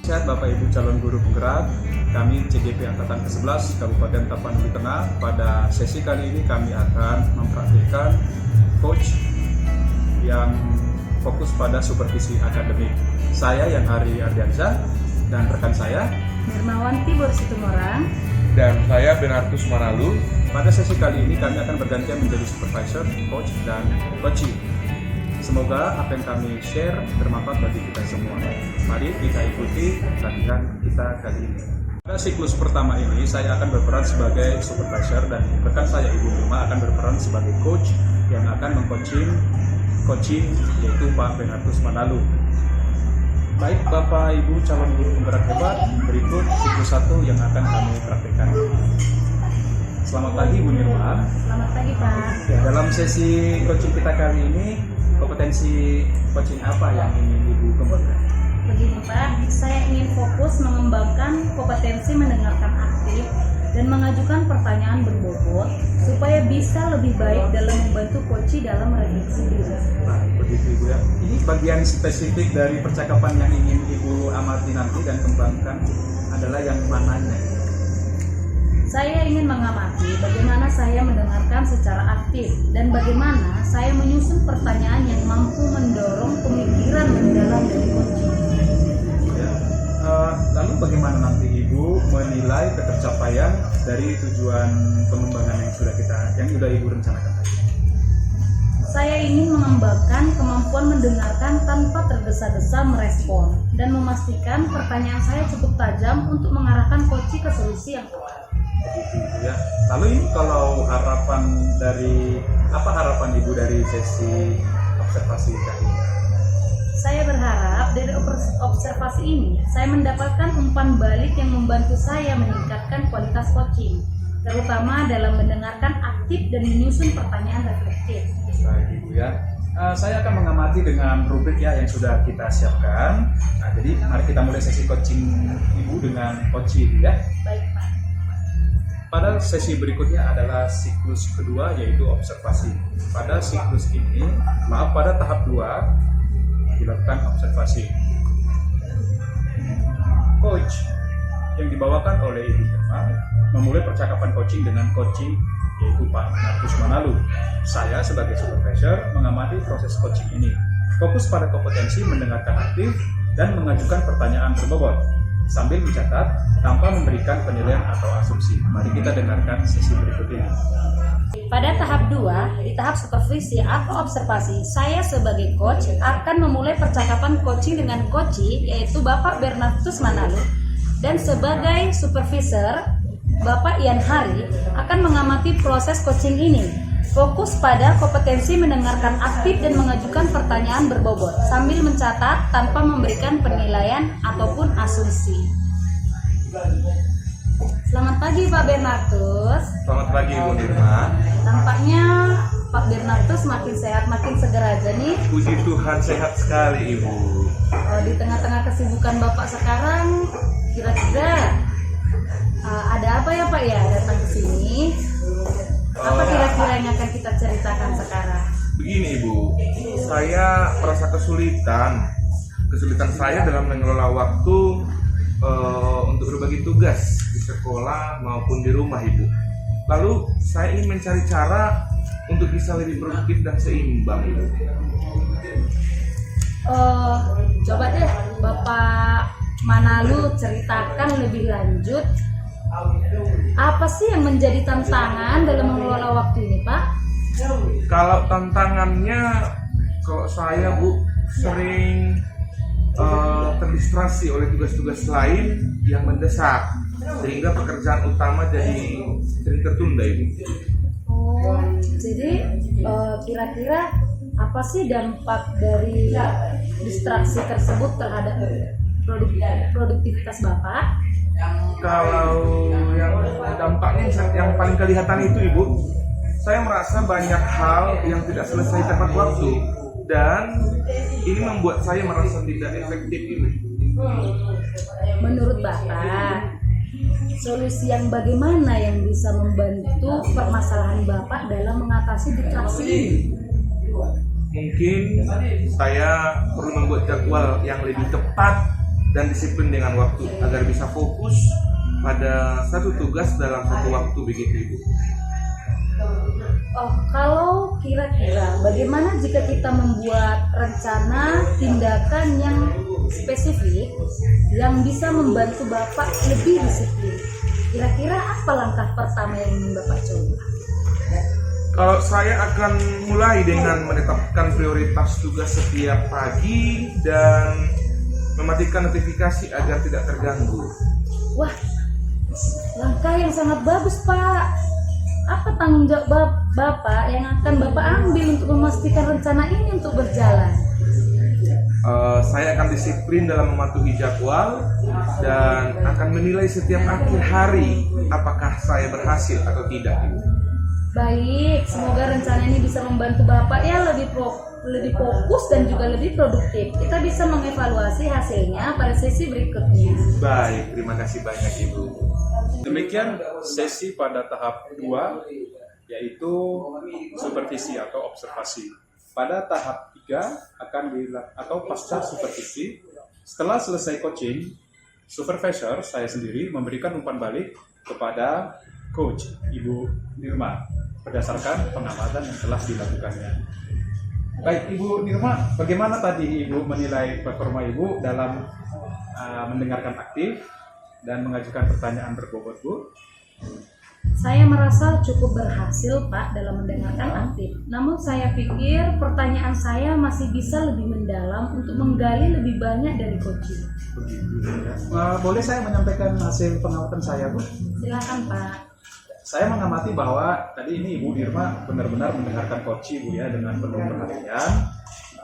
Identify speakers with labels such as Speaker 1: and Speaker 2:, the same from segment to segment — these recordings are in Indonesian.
Speaker 1: Sehat Bapak Ibu calon guru penggerak, kami CGP Angkatan ke-11 Kabupaten Tapanuli Tengah. Pada sesi kali ini kami akan mempraktikkan coach yang fokus pada supervisi akademik. Saya Yan Hari Ardiansyah dan rekan saya
Speaker 2: Nirmawanti Borsitumorang
Speaker 3: dan saya Benartus Manalu.
Speaker 1: Pada sesi kali ini kami akan bergantian menjadi supervisor, coach, dan coachee. Semoga apa yang kami share bermanfaat bagi kita semua. Mari kita ikuti latihan kita kali ini. Pada siklus pertama ini, saya akan berperan sebagai supervisor dan rekan saya Ibu Nirma akan berperan sebagai coach yang akan coaching yaitu Pak Benartus Manalu. Baik Bapak Ibu calon guru penggerak hebat, berikut siklus 1 yang akan kami praktekkan. Selamat pagi Bu Nirma.
Speaker 2: Selamat pagi Pak.
Speaker 1: Ya, dalam sesi coaching kita kali ini, kompetensi coaching apa yang ingin Ibu kembangkan?
Speaker 2: Begini Pak, saya ingin fokus mengembangkan kompetensi mendengarkan aktif dan mengajukan pertanyaan berbobot supaya bisa lebih baik dalam membantu coachee dalam refleksi diri.
Speaker 1: Nah, begitu Ibu ya. Ini bagian spesifik dari percakapan yang ingin Ibu amati nanti dan kembangkan adalah yang mananya?
Speaker 2: Saya ingin mengamati bagaimana saya mendengarkan secara aktif dan bagaimana saya menyusun pertanyaan yang mampu mendorong pemikiran mendalam dari coachee.
Speaker 1: Ya. Lalu bagaimana nanti Ibu menilai ketercapaian dari tujuan pengembangan yang sudah Ibu rencanakan tadi?
Speaker 2: Saya ingin mengembangkan kemampuan mendengarkan tanpa tergesa-gesa merespon dan memastikan pertanyaan saya cukup tajam untuk mengarahkan coachee ke solusi yang tepat.
Speaker 1: Begitu ya. Lalu ini kalau harapan Ibu dari sesi observasi kali ini?
Speaker 2: Saya berharap dari observasi ini saya mendapatkan umpan balik yang membantu saya meningkatkan kualitas coaching, terutama dalam mendengarkan aktif dan menyusun pertanyaan reflektif.
Speaker 1: Baik Ibu ya. Saya akan mengamati dengan rubrik ya yang sudah kita siapkan. Nah, jadi mari kita mulai sesi coaching Ibu dengan coachee ya.
Speaker 2: Baik Pak.
Speaker 1: Pada sesi berikutnya adalah siklus kedua yaitu observasi. Pada tahap 2 dilakukan observasi. Coach yang dibawakan oleh Ibu Nirma memulai percakapan coaching dengan coachee yaitu Pak Benartus Manalu. Saya sebagai supervisor mengamati proses coaching ini. Fokus pada kompetensi mendengarkan aktif dan mengajukan pertanyaan berbobot sambil mencatat tanpa memberikan penilaian atau asumsi. Mari kita dengarkan sesi berikut ini.
Speaker 2: Pada tahap 2, di tahap supervisi atau observasi, saya sebagai coach akan memulai percakapan coaching dengan coachee yaitu Bapak Benartus Manalu, dan sebagai supervisor Bapak Yan Hari akan mengamati proses coaching ini. Fokus pada kompetensi mendengarkan aktif dan mengajukan pertanyaan berbobot sambil mencatat tanpa memberikan penilaian ataupun asumsi. Selamat pagi Pak Benartus.
Speaker 3: Selamat pagi Ibu Nirma.
Speaker 2: Tampaknya Pak Benartus makin sehat, makin segar aja nih.
Speaker 3: Puji Tuhan sehat sekali Ibu.
Speaker 2: Di tengah-tengah kesibukan Bapak sekarang, kira-kira ada apa ya Pak ya datang ke sini? Apa kira-kira yang akan kita ceritakan sekarang?
Speaker 3: Begini Ibu, saya merasa kesulitan saya dalam mengelola waktu untuk berbagi tugas di sekolah maupun di rumah Ibu. Lalu saya ingin mencari cara untuk bisa lebih produktif dan seimbang Ibu.
Speaker 2: Coba deh Bapak Manalu ceritakan lebih lanjut, apa sih yang menjadi tantangan dalam mengelola waktu ini Pak?
Speaker 3: Kalau tantangannya, kalau saya Bu sering terdistraksi oleh tugas-tugas lain yang mendesak sehingga pekerjaan utama jadi sering tertunda Ibu.
Speaker 2: Oh, jadi kira-kira apa sih dampak dari distraksi tersebut terhadap produktivitas Bapak?
Speaker 3: Kalau yang dampaknya yang paling kelihatan itu Ibu, saya merasa banyak hal yang tidak selesai tepat waktu dan ini membuat saya merasa tidak efektif Ibu.
Speaker 2: Menurut Bapak, solusi yang bagaimana yang bisa membantu permasalahan Bapak dalam mengatasi distraksi ini?
Speaker 3: Mungkin saya perlu membuat jadwal yang lebih tepat dan disiplin dengan waktu agar bisa fokus pada satu tugas dalam satu waktu begitu Ibu.
Speaker 2: Oh, kalau kira-kira bagaimana jika kita membuat rencana tindakan yang spesifik yang bisa membantu Bapak lebih disiplin? Kira-kira apa langkah pertama yang ingin Bapak coba?
Speaker 3: Kalau saya akan mulai dengan menetapkan prioritas tugas setiap pagi dan mematikan notifikasi agar tidak terganggu.
Speaker 2: Wah, langkah yang sangat bagus, Pak. Apa tanggung jawab Bapak yang akan Bapak ambil untuk memastikan rencana ini untuk berjalan?
Speaker 3: Saya akan disiplin dalam mematuhi jadwal dan akan menilai setiap akhir hari apakah saya berhasil atau tidak.
Speaker 2: Baik, semoga rencana ini bisa membantu Bapak ya lebih fokus dan juga lebih produktif. Kita bisa mengevaluasi hasilnya pada sesi berikutnya.
Speaker 3: Baik, terima kasih banyak Ibu.
Speaker 1: Demikian sesi pada tahap 2, yaitu supervisi atau observasi. Pada tahap 3 akan atau pasca supervisi, setelah selesai coaching, supervisor saya sendiri memberikan umpan balik kepada coach Ibu Nirma berdasarkan pengamatan yang telah dilakukannya. Baik, Ibu Nirma, bagaimana tadi Ibu menilai performa Ibu dalam mendengarkan aktif dan mengajukan pertanyaan berbobot, Bu?
Speaker 2: Saya merasa cukup berhasil, Pak, dalam mendengarkan aktif. Namun saya pikir pertanyaan saya masih bisa lebih mendalam untuk menggali lebih banyak dari coaching.
Speaker 1: Boleh saya menyampaikan hasil pengamatan saya, Bu?
Speaker 2: Silakan, Pak.
Speaker 1: Saya mengamati bahwa tadi ini Ibu Nirma benar-benar mendengarkan coaching, Bu, ya, dengan penuh perhatian,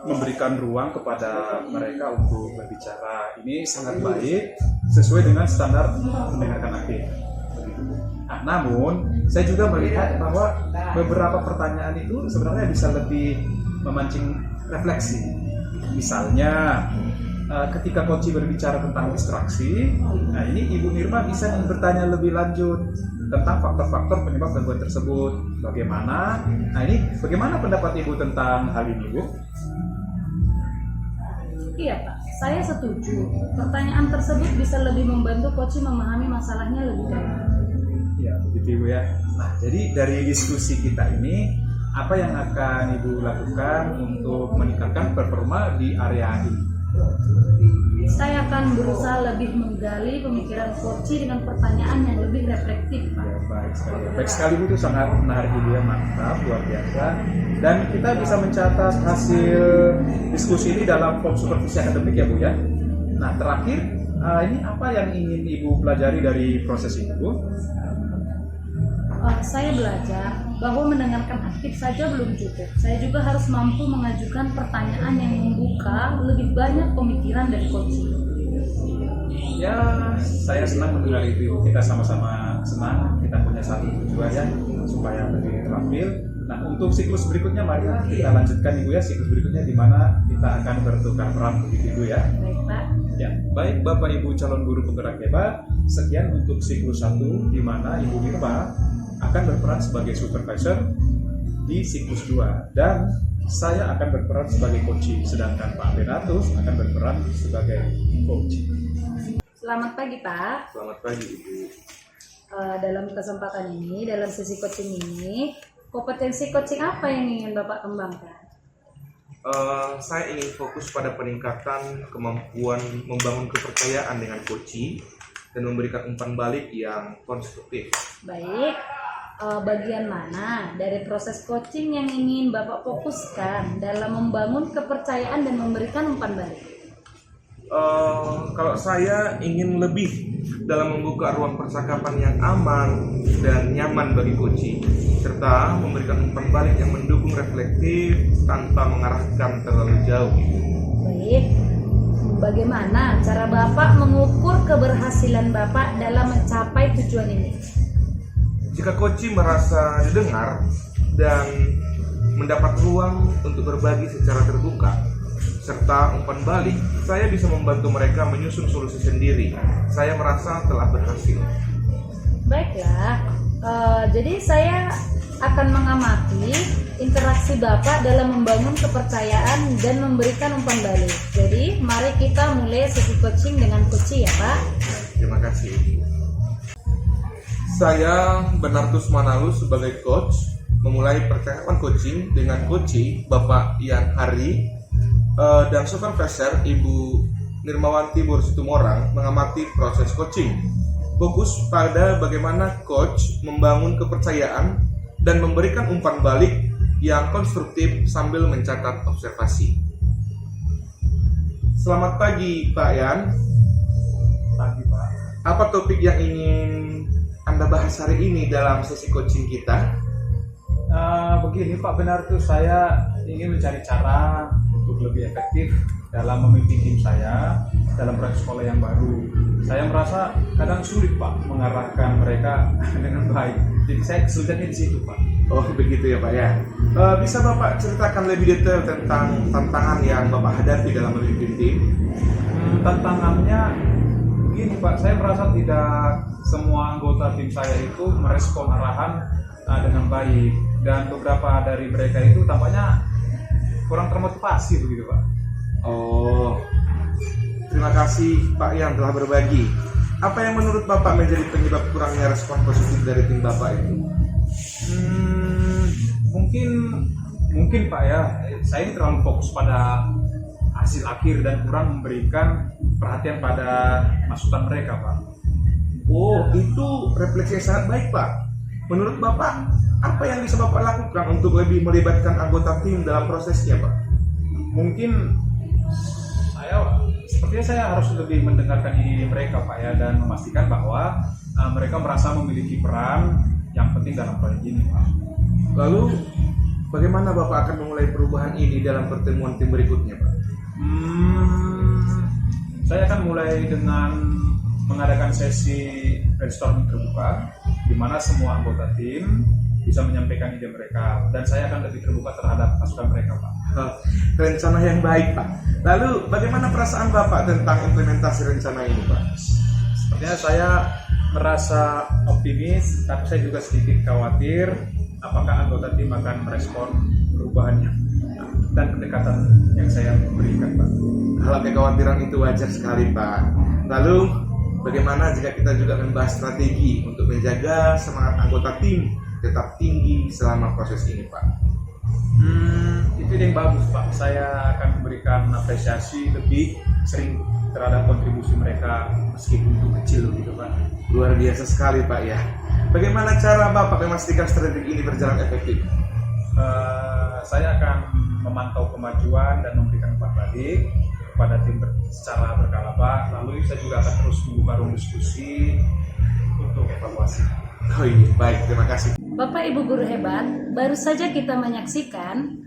Speaker 1: memberikan ruang kepada mereka untuk berbicara. Ini sangat baik, sesuai dengan standar mendengarkan aktif. Nah, namun saya juga melihat bahwa beberapa pertanyaan itu sebenarnya bisa lebih memancing refleksi. Misalnya, ketika coach berbicara tentang distraksi, nah ini Ibu Nirma bisa bertanya lebih lanjut tentang faktor-faktor penyebab gangguan tersebut. Bagaimana? Nah ini bagaimana pendapat Ibu tentang hal ini, Bu?
Speaker 2: Iya, Pak. Saya setuju. Pertanyaan tersebut bisa lebih membantu coach memahami masalahnya lebih dalam.
Speaker 1: Ya, begitu Ibu ya. Nah, jadi dari diskusi kita ini, apa yang akan Ibu lakukan untuk meningkatkan performa di area ini?
Speaker 2: Saya akan berusaha lebih menggali pemikiran coach dengan pertanyaan yang lebih reflektif, Pak.
Speaker 1: Ya, baik sekali. Baik sekali Bu, itu sangat menarik Ibu ya, mantap, luar biasa. Dan kita bisa mencatat hasil diskusi ini dalam form supervisi akademik ya Bu ya. Nah, terakhir, ini apa yang ingin Ibu pelajari dari proses ini, Bu?
Speaker 2: Saya belajar bahwa mendengarkan aktif saja belum cukup. Saya juga harus mampu mengajukan pertanyaan yang membuka lebih banyak pemikiran dari coach.
Speaker 1: Ya, saya senang mendengar itu. Kita sama-sama senang. Kita punya satu tujuan ya, supaya lebih terampil. Nah, untuk siklus berikutnya, mari kita lanjutkan Ibu ya. Siklus berikutnya di mana kita akan bertukar peran begitu Ibu ya.
Speaker 2: Baik, Pak.
Speaker 1: Ya, baik Bapak Ibu calon guru penggerak hebat. Sekian untuk siklus 1 di mana Ibu Nirma akan berperan sebagai supervisor di siklus 2 dan saya akan berperan sebagai coach, sedangkan Pak Benatus akan berperan sebagai coach.
Speaker 2: Selamat pagi, Pak.
Speaker 3: Selamat pagi Ibu.
Speaker 2: Dalam kesempatan ini, dalam sesi coaching ini, kompetensi coaching apa yang ingin Bapak kembangkan?
Speaker 3: Saya ingin fokus pada peningkatan kemampuan membangun kepercayaan dengan coach dan memberikan umpan balik yang konstruktif.
Speaker 2: Baik. Bagian mana dari proses coaching yang ingin Bapak fokuskan dalam membangun kepercayaan dan memberikan umpan balik?
Speaker 3: Kalau saya ingin lebih dalam membuka ruang percakapan yang aman dan nyaman bagi coach, serta memberikan umpan balik yang mendukung reflektif tanpa mengarahkan terlalu jauh.
Speaker 2: Baik. Bagaimana cara Bapak mengukur keberhasilan Bapak dalam mencapai tujuan ini?
Speaker 3: Jika coach merasa didengar dan mendapat ruang untuk berbagi secara terbuka, serta umpan balik, saya bisa membantu mereka menyusun solusi sendiri. Saya merasa telah berhasil.
Speaker 2: Baiklah, jadi saya akan mengamati interaksi Bapak dalam membangun kepercayaan dan memberikan umpan balik. Jadi, mari kita mulai sesi coaching dengan Koci ya Pak.
Speaker 3: Terima kasih. Saya Bernardus Manalu sebagai coach memulai percakapan coaching dengan Koci Bapak Ian Hari dan supervisor Ibu Nirmawanti Borsitumorang mengamati proses coaching. Fokus pada bagaimana coach membangun kepercayaan dan memberikan umpan balik yang konstruktif sambil mencatat observasi. Selamat pagi Pak Ian.
Speaker 1: Pagi Pak.
Speaker 3: Apa topik yang ingin Anda bahas hari ini dalam sesi coaching kita?
Speaker 1: Begini Pak Bernardus, saya ingin mencari cara untuk lebih efektif dalam memimpin tim saya dalam proses sekolah yang baru. Saya merasa kadang sulit Pak mengarahkan mereka dengan baik. Jadi saya kesulitannya di situ Pak.
Speaker 3: Oh begitu ya Pak ya. Bisa Bapak ceritakan lebih detail tentang tantangan yang Bapak hadapi dalam memimpin tim?
Speaker 1: Tantangannya begini Pak, saya merasa tidak semua anggota tim saya itu merespon arahan dengan baik, dan beberapa dari mereka itu tampaknya kurang termotivasi begitu Pak.
Speaker 3: Oh, terima kasih Pak yang telah berbagi. Apa yang menurut Bapak menjadi penyebab kurangnya respon positif dari tim Bapak itu?
Speaker 1: Mungkin Pak ya, saya ini terlalu fokus pada hasil akhir dan kurang memberikan perhatian pada masukan mereka Pak.
Speaker 3: Oh, itu refleksi yang sangat baik Pak. Menurut Bapak, apa yang bisa Bapak lakukan untuk lebih melibatkan anggota tim dalam prosesnya Pak?
Speaker 1: Mungkin sepertinya saya harus lebih mendengarkan ide mereka Pak ya, dan memastikan bahwa mereka merasa memiliki peran yang penting dalam proyek ini Pak.
Speaker 3: Lalu, bagaimana Bapak akan memulai perubahan ini dalam pertemuan tim berikutnya Pak?
Speaker 1: Saya akan mulai dengan mengadakan sesi brainstorming terbuka, di mana semua anggota tim bisa menyampaikan ide mereka, dan saya akan lebih terbuka terhadap masukan mereka Pak.
Speaker 3: Rencana yang baik Pak. Lalu bagaimana perasaan Bapak tentang implementasi rencana ini Pak?
Speaker 1: Sepertinya saya merasa optimis, tapi saya juga sedikit khawatir apakah anggota tim akan merespon perubahannya dan pendekatan yang saya berikan Pak.
Speaker 3: Hal kekhawatiran itu wajar sekali Pak. Lalu bagaimana jika kita juga membahas strategi untuk menjaga semangat anggota tim tetap tinggi selama proses ini Pak?
Speaker 1: Itu yang bagus Pak. Saya akan memberikan apresiasi lebih sering terhadap kontribusi mereka meskipun itu kecil gitu Pak.
Speaker 3: Luar biasa sekali Pak ya. Bagaimana cara Bapak memastikan strategi ini berjalan efektif?
Speaker 1: Saya akan memantau kemajuan dan memberikan umpan balik kepada tim secara berkala Pak. Lalu saya juga akan terus membuka ruang diskusi untuk evaluasi.
Speaker 3: Oh iya, baik, terima kasih.
Speaker 2: Bapak Ibu guru hebat, baru saja kita menyaksikan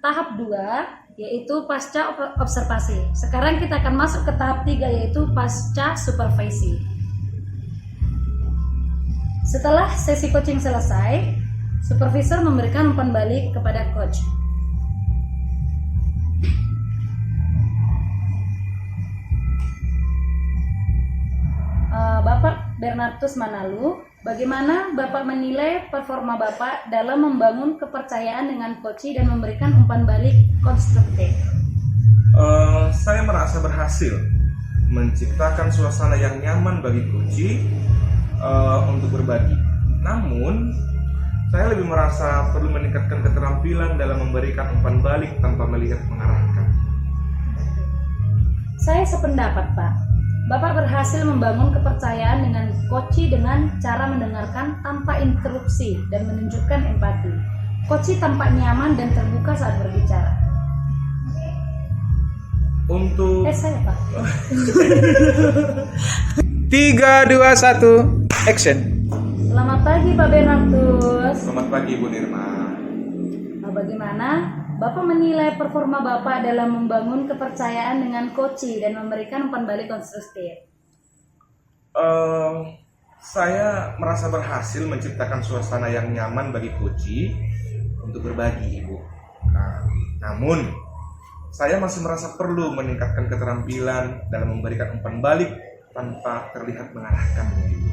Speaker 2: tahap 2 yaitu pasca observasi. Sekarang kita akan masuk ke tahap 3 yaitu pasca supervisi. Setelah sesi coaching selesai, supervisor memberikan umpan balik kepada coach. Bapak Bernardus Manalu, bagaimana Bapak menilai performa Bapak dalam membangun kepercayaan dengan Koci dan memberikan umpan balik konstruktif?
Speaker 3: Saya merasa berhasil menciptakan suasana yang nyaman bagi Koci untuk berbagi. Namun, saya lebih merasa perlu meningkatkan keterampilan dalam memberikan umpan balik tanpa melihat mengarahkan.
Speaker 2: Saya sependapat, Pak. Bapak berhasil membangun kepercayaan dengan Koci dengan cara mendengarkan tanpa interupsi dan menunjukkan empati. Koci tampak nyaman dan terbuka saat berbicara.
Speaker 3: Untuk
Speaker 2: Saya, Pak.
Speaker 4: 3, 2, 1, action.
Speaker 2: Selamat pagi, Pak Bernardus.
Speaker 3: Selamat pagi Bu Nirma.
Speaker 2: Bagaimana Bapak menilai performa Bapak dalam membangun kepercayaan dengan Koci dan memberikan umpan balik konstruktif?
Speaker 3: Saya merasa berhasil menciptakan suasana yang nyaman bagi Koci untuk berbagi, Ibu. Namun, saya masih merasa perlu meningkatkan keterampilan dalam memberikan umpan balik tanpa terlihat mengarahkan, Ibu.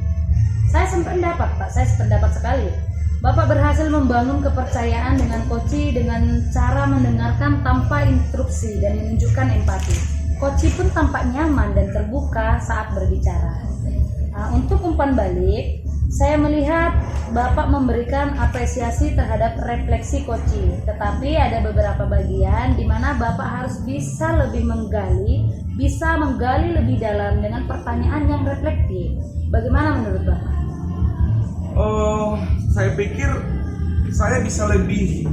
Speaker 2: Saya sependapat, Pak. Saya sependapat sekali. Bapak berhasil membangun kepercayaan dengan Koci dengan cara mendengarkan tanpa interupsi dan menunjukkan empati. Koci pun tampak nyaman dan terbuka saat berbicara. Nah, untuk umpan balik, saya melihat Bapak memberikan apresiasi terhadap refleksi Koci, tetapi ada beberapa bagian di mana Bapak harus bisa lebih menggali lebih dalam dengan pertanyaan yang reflektif. Bagaimana menurut Bapak?
Speaker 3: Saya pikir saya bisa lebih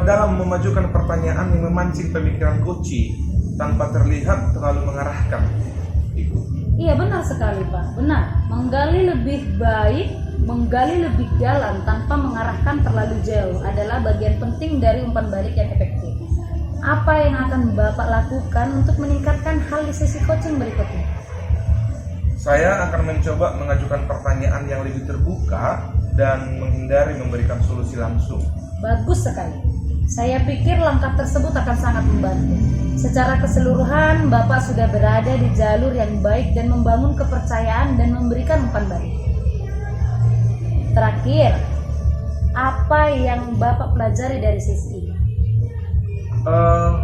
Speaker 3: dalam memajukan pertanyaan yang memancing pemikiran Koci tanpa terlihat terlalu mengarahkan, Ibu.
Speaker 2: Iya, benar sekali Pak, benar. Menggali lebih baik, menggali lebih dalam tanpa mengarahkan terlalu jauh adalah bagian penting dari umpan balik yang efektif. Apa yang akan Bapak lakukan untuk meningkatkan hal di sesi coaching berikutnya?
Speaker 3: Saya akan mencoba mengajukan pertanyaan yang lebih terbuka dan menghindari memberikan solusi langsung.
Speaker 2: Bagus sekali. Saya pikir langkah tersebut akan sangat membantu. Secara keseluruhan, Bapak sudah berada di jalur yang baik dan membangun kepercayaan dan memberikan umpan balik. Terakhir, apa yang Bapak pelajari dari sesi ini?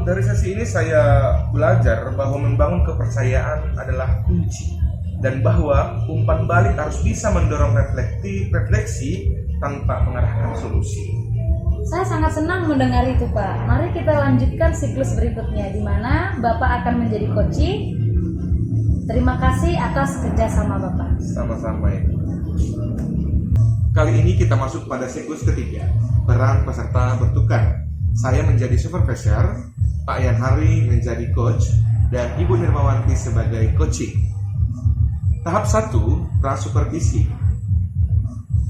Speaker 3: Dari sesi ini saya belajar bahwa membangun kepercayaan adalah kunci dan bahwa umpan balik harus bisa mendorong refleksi tanpa mengarahkan solusi.
Speaker 2: Saya sangat senang mendengar itu Pak. Mari kita lanjutkan siklus berikutnya di mana Bapak akan menjadi coach. Terima kasih atas kerjasama Bapak.
Speaker 3: Sama-sama ya. Kali ini kita masuk pada siklus ketiga, peran peserta bertukar. Saya menjadi supervisor, Pak Yan Hari menjadi coach, dan Ibu Nirmawanti sebagai coaching. Tahap 1, prasupervisi.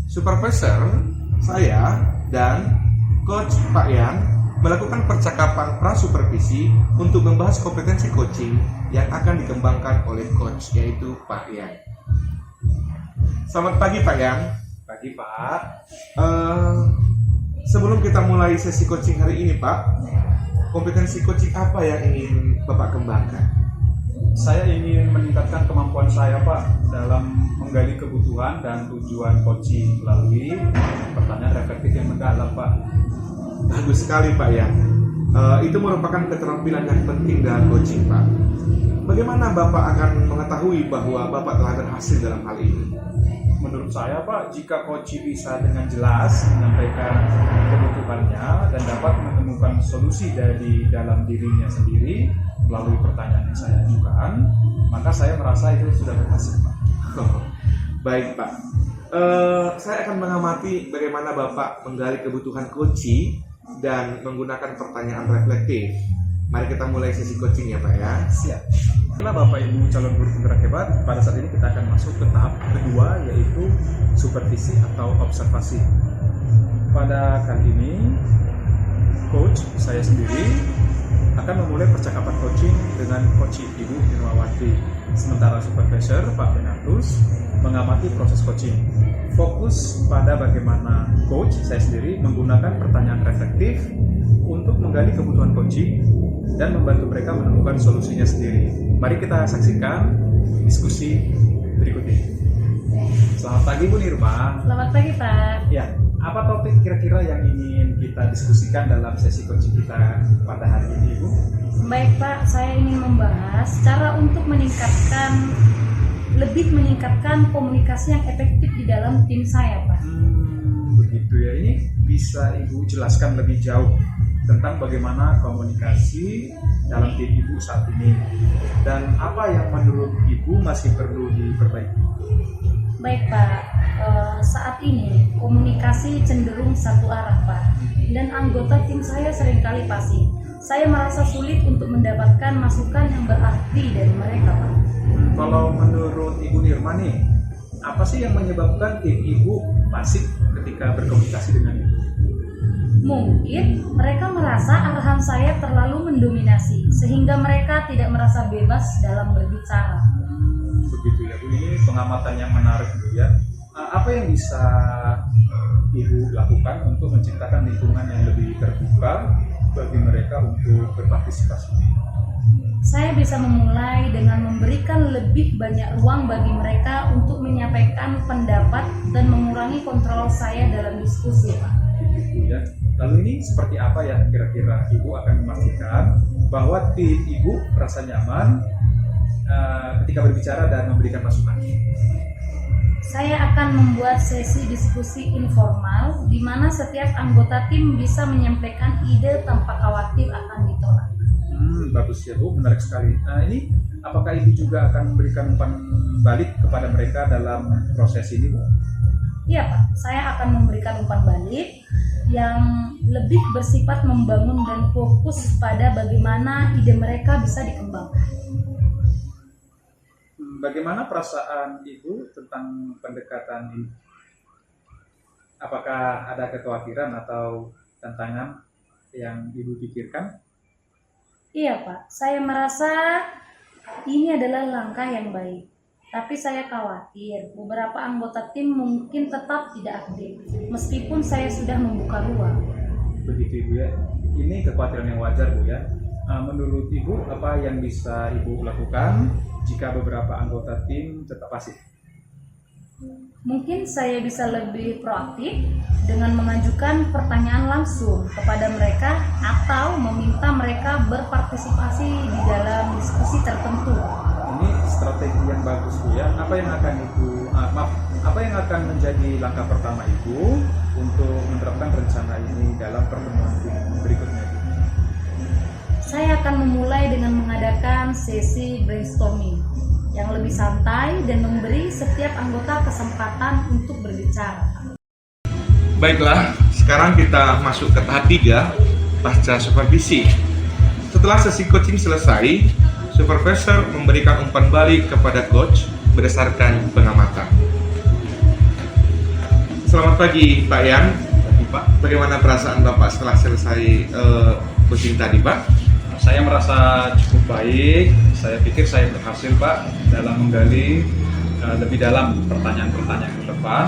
Speaker 3: Supervisor, saya, dan Coach Pak Yan melakukan percakapan prasupervisi untuk membahas kompetensi coaching yang akan dikembangkan oleh coach, yaitu Pak Yan. Selamat pagi Pak Yan.
Speaker 1: Pagi Pak.
Speaker 3: Sebelum kita mulai sesi coaching hari ini Pak, kompetensi coaching apa yang ingin Bapak kembangkan?
Speaker 1: Saya ingin meningkatkan kemampuan saya Pak dalam menggali kebutuhan dan tujuan coaching melalui pertanyaan reflektif yang mendalam Pak.
Speaker 3: Bagus sekali Pak Yan. Itu merupakan keterampilan yang penting dalam coaching Pak. Bagaimana Bapak akan mengetahui bahwa Bapak telah berhasil dalam hal ini?
Speaker 1: Menurut saya Pak, jika coach bisa dengan jelas menyampaikan kebutuhannya dan dapat menemukan solusi dari dalam dirinya sendiri melalui pertanyaan yang saya ajukan, maka saya merasa itu sudah berhasil Pak.
Speaker 3: Baik Pak, saya akan mengamati bagaimana Bapak menggali kebutuhan coaching dan menggunakan pertanyaan reflektif. Mari kita mulai sesi coaching ya Pak ya.
Speaker 1: Siap. Karena Bapak Ibu calon guru penggerak hebat, pada saat ini kita akan masuk ke tahap kedua, yaitu supervisi atau observasi. Pada kali ini, coach saya sendiri akan memulai percakapan coaching dengan coach Ibu Nirmawanti. Sementara supervisor Pak Benatus mengamati proses coaching. Fokus pada bagaimana coach saya sendiri menggunakan pertanyaan reflektif untuk menggali kebutuhan coaching dan membantu mereka menemukan solusinya sendiri. Mari kita saksikan diskusi berikut ini. Selamat pagi Bu Nirma.
Speaker 2: Selamat pagi Pak.
Speaker 1: Ya, apa topik kira-kira yang ingin kita diskusikan dalam sesi coaching kita pada hari ini Bu?
Speaker 2: Baik Pak, saya ingin membahas cara untuk lebih meningkatkan komunikasi yang efektif di dalam tim saya Pak.
Speaker 1: Begitu ya, ini bisa Ibu jelaskan lebih jauh tentang bagaimana komunikasi dalam tim Ibu saat ini dan apa yang menurut Ibu masih perlu diperbaiki.
Speaker 2: Baik Pak, saat ini komunikasi cenderung satu arah Pak, dan anggota tim saya seringkali pasif. Saya merasa sulit untuk mendapatkan masukan yang berarti dari mereka Pak.
Speaker 1: Kalau menurut Ibu Nirma nih, apa sih yang menyebabkan tim Ibu pasif ketika berkomunikasi dengan Ibu?
Speaker 2: Mungkin mereka merasa arahan saya terlalu mendominasi sehingga mereka tidak merasa bebas dalam berbicara.
Speaker 1: Begitu ya Bu, ini pengamatan yang menarik Bu ya. Apa yang bisa Ibu lakukan untuk menciptakan lingkungan yang lebih terbuka bagi mereka untuk berpartisipasi?
Speaker 2: Saya bisa memulai dengan memberikan lebih banyak ruang bagi mereka untuk menyampaikan pendapat dan mengurangi kontrol saya dalam diskusi, Pak.
Speaker 1: Ibu ya. Lalu ini seperti apa ya kira-kira Ibu akan memastikan bahwa tim Ibu merasa nyaman ketika berbicara dan memberikan masukan?
Speaker 2: Saya akan membuat sesi diskusi informal di mana setiap anggota tim bisa menyampaikan ide tanpa khawatir akan ditolak.
Speaker 1: Bagus ya Bu, menarik sekali. Ini apakah Ibu juga akan memberikan umpan balik kepada mereka dalam proses ini Bu?
Speaker 2: Iya Pak, saya akan memberikan umpan balik yang lebih bersifat membangun dan fokus pada bagaimana ide mereka bisa dikembangkan.
Speaker 1: Bagaimana perasaan Ibu tentang pendekatan ini? Apakah ada kekhawatiran atau tantangan yang Ibu pikirkan?
Speaker 2: Iya Pak, saya merasa ini adalah langkah yang baik. Tapi saya khawatir beberapa anggota tim mungkin tetap tidak aktif, meskipun saya sudah membuka ruang.
Speaker 1: Begitu Ibu ya. Ini kekhawatiran yang wajar Bu ya. Menurut Ibu, apa yang bisa Ibu lakukan jika beberapa anggota tim tetap pasif?
Speaker 2: Mungkin saya bisa lebih proaktif dengan mengajukan pertanyaan langsung kepada mereka atau meminta mereka berpartisipasi di dalam diskusi tertentu.
Speaker 1: Ini strategi yang bagus Bu ya. Apa yang akan menjadi langkah pertama Ibu untuk menerapkan rencana ini dalam pertemuan berikutnya Bu?
Speaker 2: Saya akan memulai dengan mengadakan sesi brainstorming yang lebih santai dan memberi setiap anggota kesempatan untuk berbicara.
Speaker 3: Baiklah, sekarang kita masuk ke tahap 3, pasca supervisi. Setelah sesi coaching selesai, supervisor memberikan umpan balik kepada coach berdasarkan pengamatan. Selamat pagi Pak Yan.
Speaker 1: Pagi Pak.
Speaker 3: Bagaimana perasaan Bapak setelah selesai coaching tadi Pak?
Speaker 1: Saya merasa cukup baik. Saya pikir saya berhasil Pak dalam menggali lebih dalam pertanyaan-pertanyaan ke depan.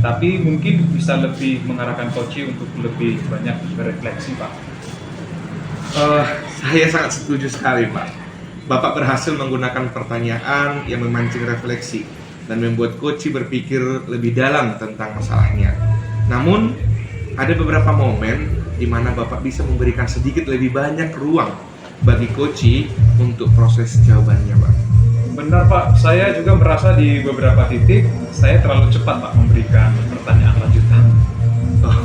Speaker 1: Tapi mungkin bisa lebih mengarahkan coach untuk lebih banyak berefleksi Pak.
Speaker 3: Saya sangat setuju sekali Pak. Bapak berhasil menggunakan pertanyaan yang memancing refleksi dan membuat coach berpikir lebih dalam tentang masalahnya. Namun, ada beberapa momen di mana Bapak bisa memberikan sedikit lebih banyak ruang bagi coach untuk proses jawabannya, Pak.
Speaker 1: Benar Pak, saya juga merasa di beberapa titik saya terlalu cepat Pak memberikan pertanyaan lanjutan.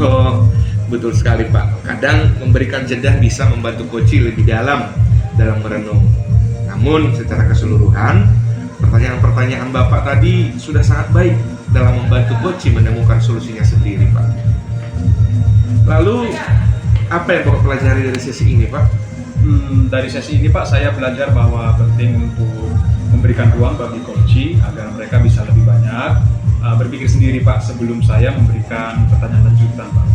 Speaker 3: Oh, betul sekali Pak. Kadang memberikan jeda bisa membantu coach lebih dalam merenung. Namun secara keseluruhan, pertanyaan-pertanyaan Bapak tadi sudah sangat baik dalam membantu coach menemukan solusinya sendiri, Pak. Lalu, apa yang Bapak pelajari dari sesi ini, Pak?
Speaker 1: Dari sesi ini Pak, saya belajar bahwa penting untuk memberikan ruang bagi coach agar mereka bisa lebih banyak berpikir sendiri Pak sebelum saya memberikan pertanyaan lanjutan Pak.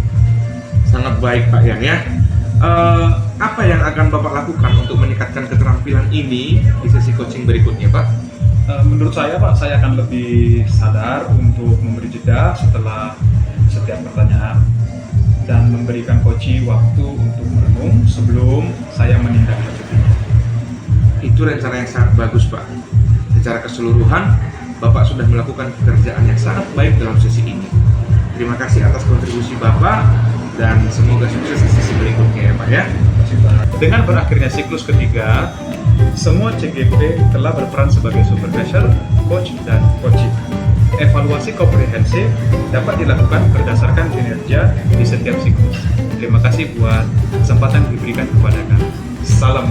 Speaker 3: Sangat baik Pak Yan ya. Apa yang akan Bapak lakukan untuk meningkatkan keterampilan ini di sesi coaching berikutnya Pak?
Speaker 1: Menurut saya Pak, saya akan lebih sadar untuk memberi jeda setelah setiap pertanyaan dan memberikan coach waktu untuk merenung sebelum saya menindaklanjutinya.
Speaker 3: Itu rencana yang sangat bagus Pak. Secara keseluruhan, Bapak sudah melakukan pekerjaan yang sangat baik dalam sesi ini. Terima kasih atas kontribusi Bapak dan semoga sukses di sesi berikutnya ya Pak ya.
Speaker 1: Dengan berakhirnya siklus ketiga, semua CGP telah berperan sebagai supervisor, coach, dan coaching. Evaluasi komprehensif dapat dilakukan berdasarkan kinerja di setiap siklus. Terima kasih buat kesempatan yang diberikan kepada kami. Salam.